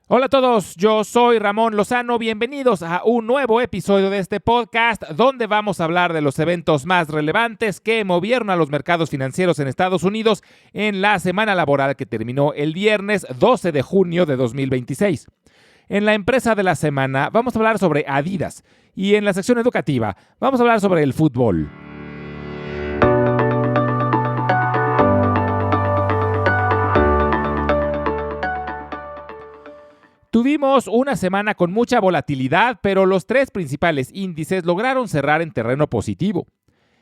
Hola a todos, yo soy Ramón Lozano, bienvenidos a un nuevo episodio de este podcast donde vamos a hablar de los eventos más relevantes que movieron a los mercados financieros en Estados Unidos en la semana laboral que terminó el viernes 12 de junio de 2026. En la empresa de la semana vamos a hablar sobre Adidas y en la sección educativa vamos a hablar sobre el fútbol. Tuvimos una semana con mucha volatilidad, pero los tres principales índices lograron cerrar en terreno positivo.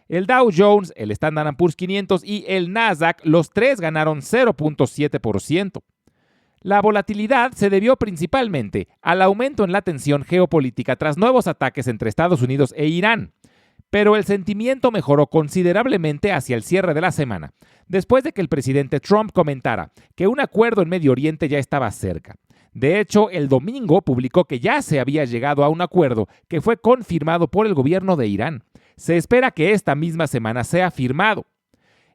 El Dow Jones, el Standard & Poor's 500 y el Nasdaq, los tres ganaron 0.7%. La volatilidad se debió principalmente al aumento en la tensión geopolítica tras nuevos ataques entre Estados Unidos e Irán. Pero el sentimiento mejoró considerablemente hacia el cierre de la semana, después de que el presidente Trump comentara que un acuerdo en Medio Oriente ya estaba cerca. De hecho, el domingo publicó que ya se había llegado a un acuerdo que fue confirmado por el gobierno de Irán. Se espera que esta misma semana sea firmado.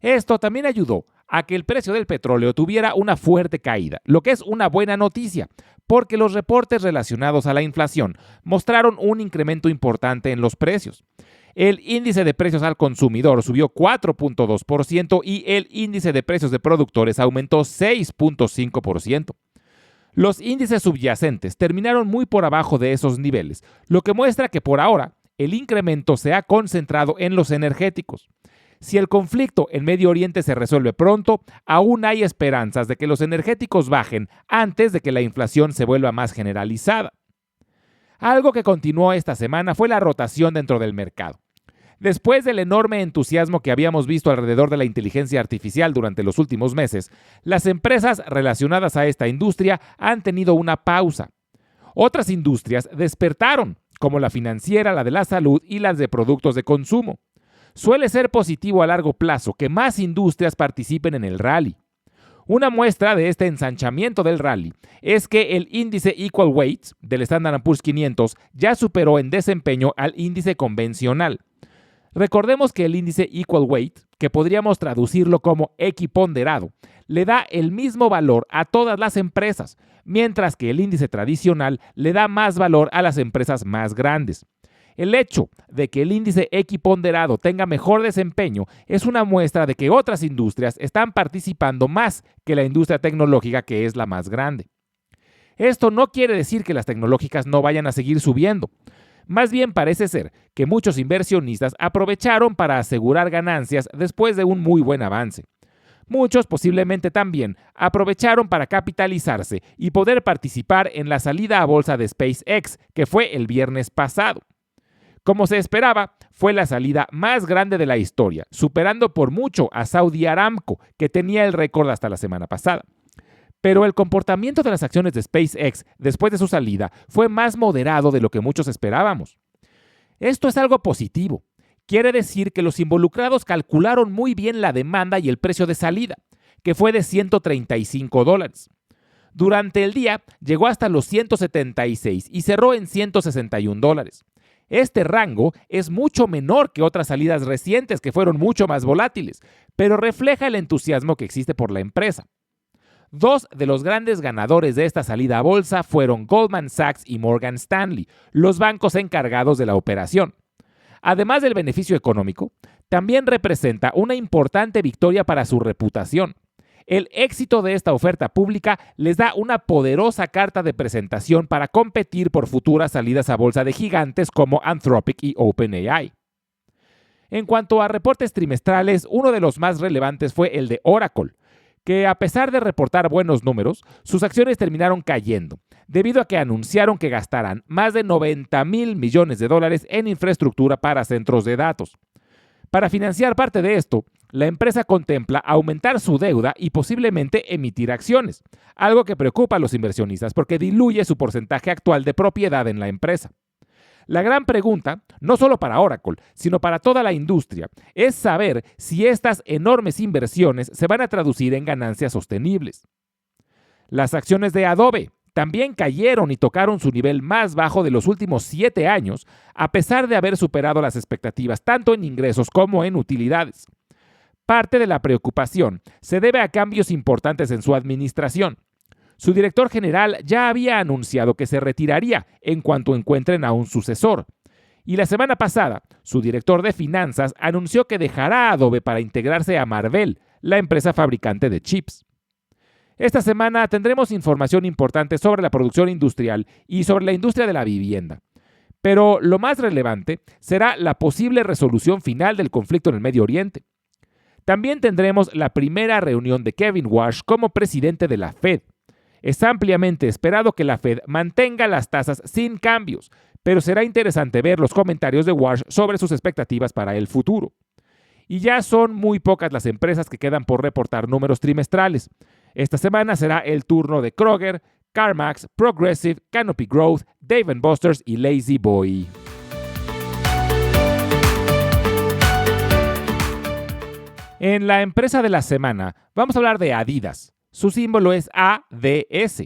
Esto también ayudó a que el precio del petróleo tuviera una fuerte caída, lo que es una buena noticia, porque los reportes relacionados a la inflación mostraron un incremento importante en los precios. El índice de precios al consumidor subió 4.2% y el índice de precios de productores aumentó 6.5%. Los índices subyacentes terminaron muy por abajo de esos niveles, lo que muestra que por ahora el incremento se ha concentrado en los energéticos. Si el conflicto en Medio Oriente se resuelve pronto, aún hay esperanzas de que los energéticos bajen antes de que la inflación se vuelva más generalizada. Algo que continuó esta semana fue la rotación dentro del mercado. Después del enorme entusiasmo que habíamos visto alrededor de la inteligencia artificial durante los últimos meses, las empresas relacionadas a esta industria han tenido una pausa. Otras industrias despertaron, como la financiera, la de la salud y las de productos de consumo. Suele ser positivo a largo plazo que más industrias participen en el rally. Una muestra de este ensanchamiento del rally es que el índice Equal Weight del Standard & Poor's 500 ya superó en desempeño al índice convencional. Recordemos que el índice Equal Weight, que podríamos traducirlo como equiponderado, le da el mismo valor a todas las empresas, mientras que el índice tradicional le da más valor a las empresas más grandes. El hecho de que el índice equiponderado tenga mejor desempeño es una muestra de que otras industrias están participando más que la industria tecnológica, que es la más grande. Esto no quiere decir que las tecnológicas no vayan a seguir subiendo. Más bien parece ser que muchos inversionistas aprovecharon para asegurar ganancias después de un muy buen avance. Muchos posiblemente también aprovecharon para capitalizarse y poder participar en la salida a bolsa de SpaceX, que fue el viernes pasado. Como se esperaba, fue la salida más grande de la historia, superando por mucho a Saudi Aramco, que tenía el récord hasta la semana pasada. Pero el comportamiento de las acciones de SpaceX después de su salida fue más moderado de lo que muchos esperábamos. Esto es algo positivo. Quiere decir que los involucrados calcularon muy bien la demanda y el precio de salida, que fue de $135. Durante el día llegó hasta los 176 y cerró en $161. Este rango es mucho menor que otras salidas recientes que fueron mucho más volátiles, pero refleja el entusiasmo que existe por la empresa. Dos de los grandes ganadores de esta salida a bolsa fueron Goldman Sachs y Morgan Stanley, los bancos encargados de la operación. Además del beneficio económico, también representa una importante victoria para su reputación. El éxito de esta oferta pública les da una poderosa carta de presentación para competir por futuras salidas a bolsa de gigantes como Anthropic y OpenAI. En cuanto a reportes trimestrales, uno de los más relevantes fue el de Oracle, que a pesar de reportar buenos números, sus acciones terminaron cayendo, debido a que anunciaron que gastarán más de $90,000 millones en infraestructura para centros de datos. Para financiar parte de esto, la empresa contempla aumentar su deuda y posiblemente emitir acciones, algo que preocupa a los inversionistas porque diluye su porcentaje actual de propiedad en la empresa. La gran pregunta, no solo para Oracle, sino para toda la industria, es saber si estas enormes inversiones se van a traducir en ganancias sostenibles. Las acciones de Adobe también cayeron y tocaron su nivel más bajo de los últimos 7 años, a pesar de haber superado las expectativas tanto en ingresos como en utilidades. Parte de la preocupación se debe a cambios importantes en su administración. Su director general ya había anunciado que se retiraría en cuanto encuentren a un sucesor. Y la semana pasada, su director de finanzas anunció que dejará Adobe para integrarse a Marvell, la empresa fabricante de chips. Esta semana tendremos información importante sobre la producción industrial y sobre la industria de la vivienda. Pero lo más relevante será la posible resolución final del conflicto en el Medio Oriente. También tendremos la primera reunión de Kevin Warsh como presidente de la Fed. Es ampliamente esperado que la Fed mantenga las tasas sin cambios, pero será interesante ver los comentarios de Warsh sobre sus expectativas para el futuro. Y ya son muy pocas las empresas que quedan por reportar números trimestrales. Esta semana será el turno de Kroger, CarMax, Progressive, Canopy Growth, Dave & Buster's y La-Z-Boy. En la empresa de la semana vamos a hablar de Adidas. Su símbolo es ADS.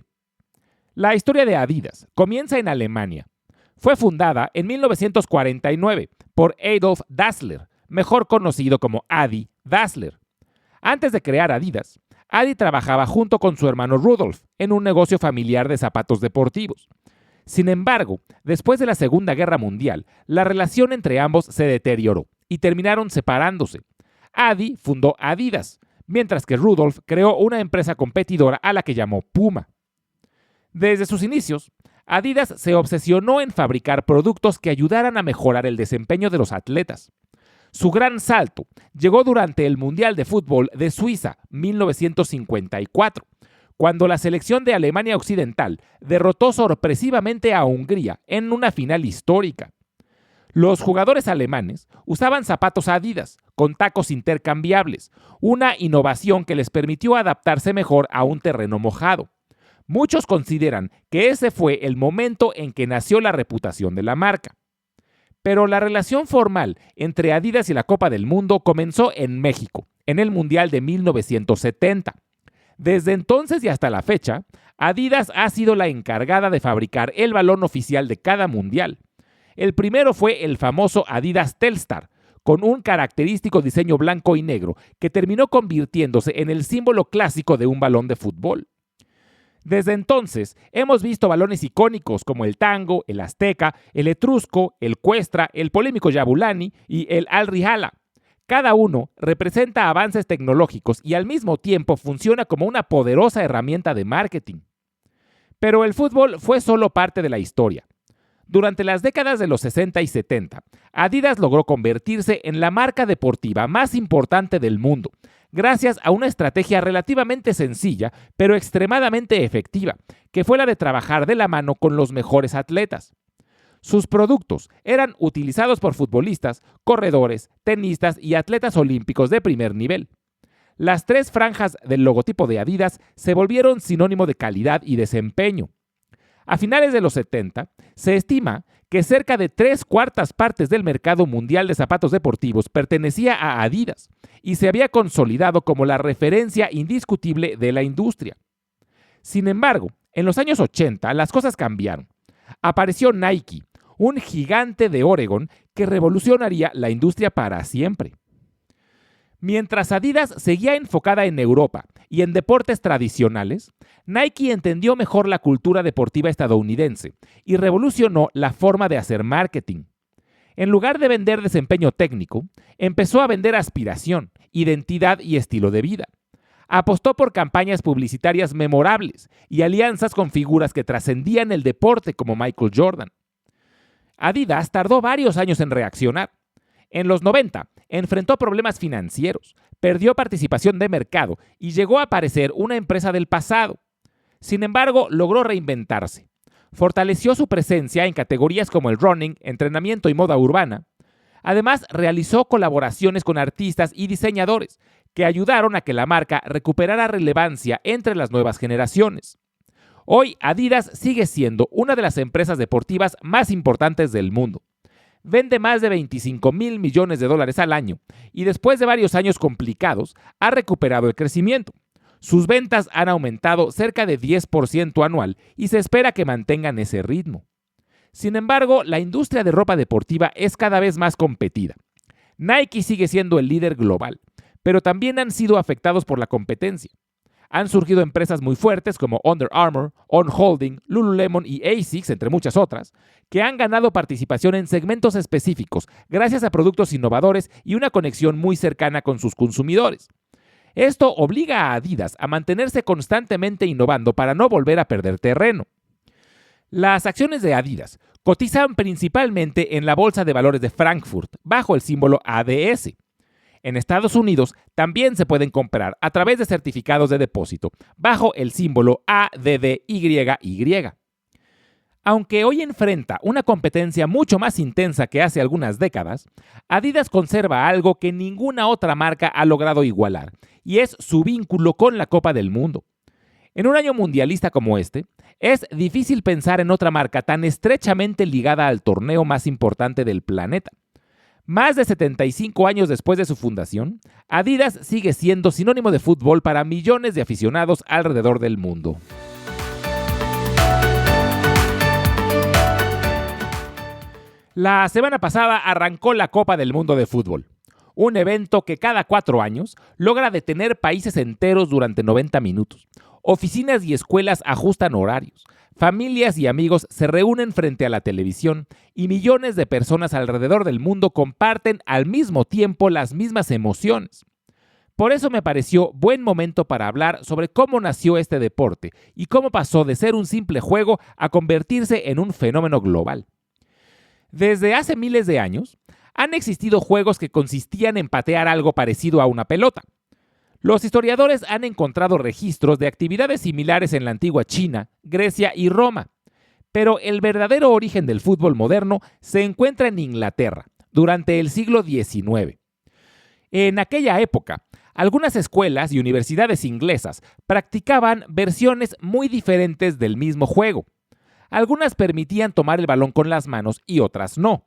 La historia de Adidas comienza en Alemania. Fue fundada en 1949 por Adolf Dassler, mejor conocido como Adi Dassler. Antes de crear Adidas, Adi trabajaba junto con su hermano Rudolf en un negocio familiar de zapatos deportivos. Sin embargo, después de la Segunda Guerra Mundial, la relación entre ambos se deterioró y terminaron separándose. Adi fundó Adidas, mientras que Rudolf creó una empresa competidora a la que llamó Puma. Desde sus inicios, Adidas se obsesionó en fabricar productos que ayudaran a mejorar el desempeño de los atletas. Su gran salto llegó durante el Mundial de Fútbol de Suiza, 1954, cuando la selección de Alemania Occidental derrotó sorpresivamente a Hungría en una final histórica. Los jugadores alemanes usaban zapatos Adidas con tacos intercambiables, una innovación que les permitió adaptarse mejor a un terreno mojado. Muchos consideran que ese fue el momento en que nació la reputación de la marca. Pero la relación formal entre Adidas y la Copa del Mundo comenzó en México, en el Mundial de 1970. Desde entonces y hasta la fecha, Adidas ha sido la encargada de fabricar el balón oficial de cada mundial. El primero fue el famoso Adidas Telstar, con un característico diseño blanco y negro que terminó convirtiéndose en el símbolo clásico de un balón de fútbol. Desde entonces, hemos visto balones icónicos como el Tango, el Azteca, el Etrusco, el Cuestra, el polémico Yabulani y el Al Rihala. Cada uno representa avances tecnológicos y al mismo tiempo funciona como una poderosa herramienta de marketing. Pero el fútbol fue solo parte de la historia. Durante las décadas de los 60 y 70, Adidas logró convertirse en la marca deportiva más importante del mundo, gracias a una estrategia relativamente sencilla, pero extremadamente efectiva, que fue la de trabajar de la mano con los mejores atletas. Sus productos eran utilizados por futbolistas, corredores, tenistas y atletas olímpicos de primer nivel. Las tres franjas del logotipo de Adidas se volvieron sinónimo de calidad y desempeño. A finales de los 70, se estima que cerca de 3/4 partes del mercado mundial de zapatos deportivos pertenecía a Adidas y se había consolidado como la referencia indiscutible de la industria. Sin embargo, en los años 80 las cosas cambiaron. Apareció Nike, un gigante de Oregón que revolucionaría la industria para siempre. Mientras Adidas seguía enfocada en Europa y en deportes tradicionales, Nike entendió mejor la cultura deportiva estadounidense y revolucionó la forma de hacer marketing. En lugar de vender desempeño técnico, empezó a vender aspiración, identidad y estilo de vida. Apostó por campañas publicitarias memorables y alianzas con figuras que trascendían el deporte como Michael Jordan. Adidas tardó varios años en reaccionar. En los 90, enfrentó problemas financieros, perdió participación de mercado y llegó a parecer una empresa del pasado. Sin embargo, logró reinventarse. Fortaleció su presencia en categorías como el running, entrenamiento y moda urbana. Además, realizó colaboraciones con artistas y diseñadores que ayudaron a que la marca recuperara relevancia entre las nuevas generaciones. Hoy, Adidas sigue siendo una de las empresas deportivas más importantes del mundo. Vende más de $25,000 millones al año y después de varios años complicados, ha recuperado el crecimiento. Sus ventas han aumentado cerca de 10% anual y se espera que mantengan ese ritmo. Sin embargo, la industria de ropa deportiva es cada vez más competida. Nike sigue siendo el líder global, pero también han sido afectados por la competencia. Han surgido empresas muy fuertes como Under Armour, On Holding, Lululemon y ASICS, entre muchas otras, que han ganado participación en segmentos específicos gracias a productos innovadores y una conexión muy cercana con sus consumidores. Esto obliga a Adidas a mantenerse constantemente innovando para no volver a perder terreno. Las acciones de Adidas cotizan principalmente en la Bolsa de Valores de Frankfurt, bajo el símbolo ADS. En Estados Unidos también se pueden comprar a través de certificados de depósito, bajo el símbolo ADDYY. Aunque hoy enfrenta una competencia mucho más intensa que hace algunas décadas, Adidas conserva algo que ninguna otra marca ha logrado igualar, y es su vínculo con la Copa del Mundo. En un año mundialista como este, es difícil pensar en otra marca tan estrechamente ligada al torneo más importante del planeta. Más de 75 años después de su fundación, Adidas sigue siendo sinónimo de fútbol para millones de aficionados alrededor del mundo. La semana pasada arrancó la Copa del Mundo de Fútbol, un evento que cada 4 años logra detener países enteros durante 90 minutos. Oficinas y escuelas ajustan horarios, familias y amigos se reúnen frente a la televisión y millones de personas alrededor del mundo comparten al mismo tiempo las mismas emociones. Por eso me pareció buen momento para hablar sobre cómo nació este deporte y cómo pasó de ser un simple juego a convertirse en un fenómeno global. Desde hace miles de años, han existido juegos que consistían en patear algo parecido a una pelota. Los historiadores han encontrado registros de actividades similares en la antigua China, Grecia y Roma. Pero el verdadero origen del fútbol moderno se encuentra en Inglaterra, durante el siglo XIX. En aquella época, algunas escuelas y universidades inglesas practicaban versiones muy diferentes del mismo juego. Algunas permitían tomar el balón con las manos y otras no.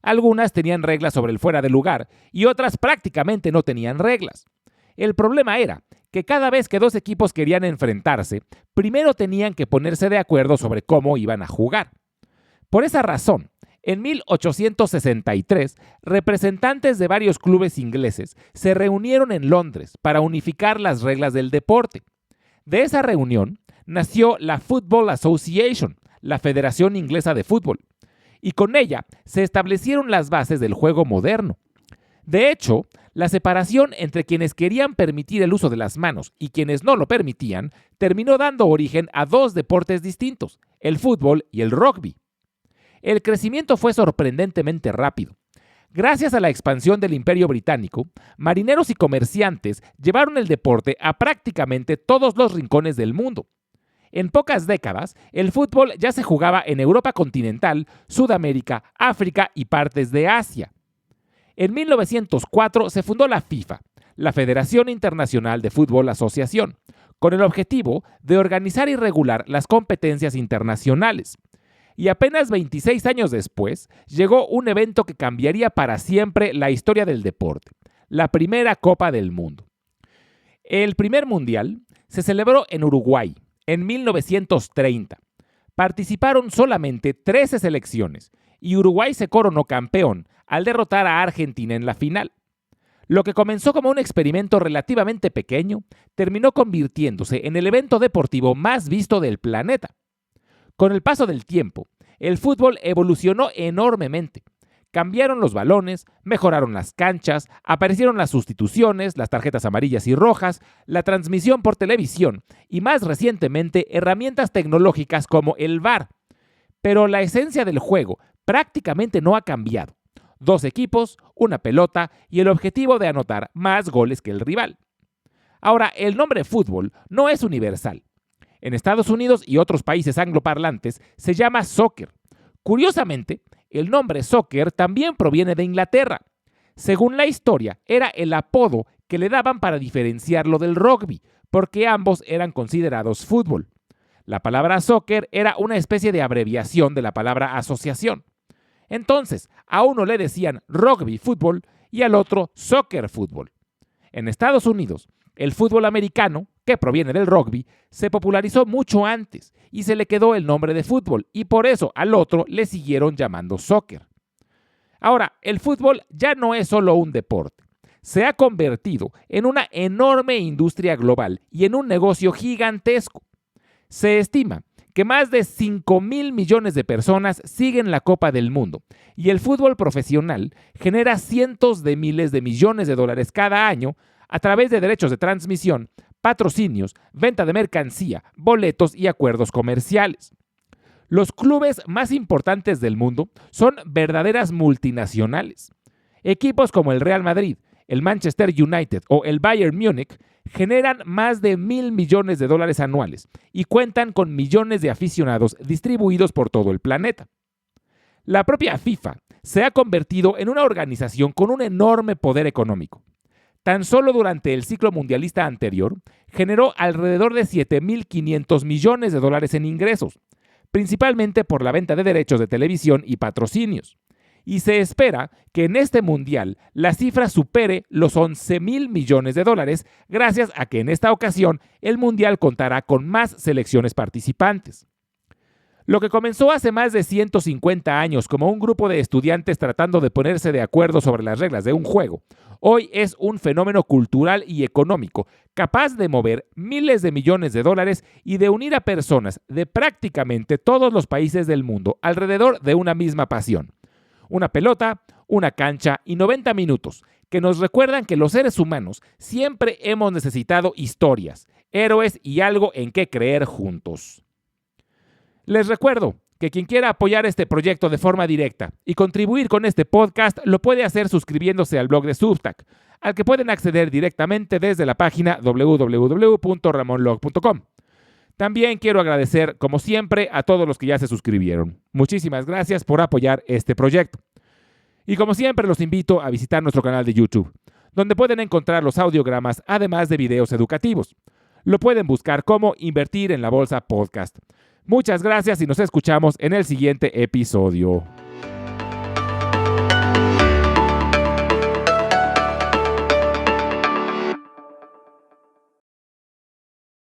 Algunas tenían reglas sobre el fuera de lugar y otras prácticamente no tenían reglas. El problema era que cada vez que dos equipos querían enfrentarse, primero tenían que ponerse de acuerdo sobre cómo iban a jugar. Por esa razón, en 1863, representantes de varios clubes ingleses se reunieron en Londres para unificar las reglas del deporte. De esa reunión nació la Football Association, la Federación Inglesa de Fútbol, y con ella se establecieron las bases del juego moderno. De hecho, la separación entre quienes querían permitir el uso de las manos y quienes no lo permitían terminó dando origen a dos deportes distintos, el fútbol y el rugby. El crecimiento fue sorprendentemente rápido. Gracias a la expansión del Imperio Británico, marineros y comerciantes llevaron el deporte a prácticamente todos los rincones del mundo. En pocas décadas, el fútbol ya se jugaba en Europa continental, Sudamérica, África y partes de Asia. En 1904 se fundó la FIFA, la Federación Internacional de Fútbol Asociación, con el objetivo de organizar y regular las competencias internacionales. Y apenas 26 años después, llegó un evento que cambiaría para siempre la historia del deporte, la primera Copa del Mundo. El primer mundial se celebró en Uruguay, en 1930. Participaron solamente 13 selecciones y Uruguay se coronó campeón al derrotar a Argentina en la final. Lo que comenzó como un experimento relativamente pequeño, terminó convirtiéndose en el evento deportivo más visto del planeta. Con el paso del tiempo, el fútbol evolucionó enormemente. Cambiaron los balones, mejoraron las canchas, aparecieron las sustituciones, las tarjetas amarillas y rojas, la transmisión por televisión y más recientemente herramientas tecnológicas como el VAR. Pero la esencia del juego prácticamente no ha cambiado. 2 equipos, una pelota y el objetivo de anotar más goles que el rival. Ahora, el nombre fútbol no es universal. En Estados Unidos y otros países angloparlantes se llama soccer. Curiosamente, el nombre soccer también proviene de Inglaterra. Según la historia, era el apodo que le daban para diferenciarlo del rugby, porque ambos eran considerados fútbol. La palabra soccer era una especie de abreviación de la palabra asociación. Entonces, a uno le decían rugby fútbol y al otro soccer fútbol. En Estados Unidos, el fútbol americano, que proviene del rugby, se popularizó mucho antes y se le quedó el nombre de fútbol y por eso al otro le siguieron llamando soccer. Ahora, el fútbol ya no es solo un deporte. se ha convertido en una enorme industria global y en un negocio gigantesco. Se estima que más de 5,000 millones de personas siguen la Copa del Mundo y el fútbol profesional genera cientos de miles de millones de dólares cada año a través de derechos de transmisión, patrocinios, venta de mercancía, boletos y acuerdos comerciales. Los clubes más importantes del mundo son verdaderas multinacionales. Equipos como el Real Madrid, el Manchester United o el Bayern Múnich generan más de 1,000 millones de dólares anuales y cuentan con millones de aficionados distribuidos por todo el planeta. La propia FIFA se ha convertido en una organización con un enorme poder económico. Tan solo durante el ciclo mundialista anterior, generó alrededor de 7,500 millones de dólares en ingresos, principalmente por la venta de derechos de televisión y patrocinios. Y se espera que en este mundial la cifra supere los 11,000 millones de dólares, gracias a que en esta ocasión el mundial contará con más selecciones participantes. Lo que comenzó hace más de 150 años como un grupo de estudiantes tratando de ponerse de acuerdo sobre las reglas de un juego, hoy es un fenómeno cultural y económico capaz de mover miles de millones de dólares y de unir a personas de prácticamente todos los países del mundo alrededor de una misma pasión. Una pelota, una cancha y 90 minutos, que nos recuerdan que los seres humanos siempre hemos necesitado historias, héroes y algo en qué creer juntos. Les recuerdo que quien quiera apoyar este proyecto de forma directa y contribuir con este podcast lo puede hacer suscribiéndose al blog de Substack, al que pueden acceder directamente desde la página www.ramonlog.com. También quiero agradecer, como siempre, a todos los que ya se suscribieron. Muchísimas gracias por apoyar este proyecto. Y como siempre, los invito a visitar nuestro canal de YouTube, donde pueden encontrar los audiogramas, además de videos educativos. Lo pueden buscar como Invertir en la Bolsa Podcast. Muchas gracias y nos escuchamos en el siguiente episodio.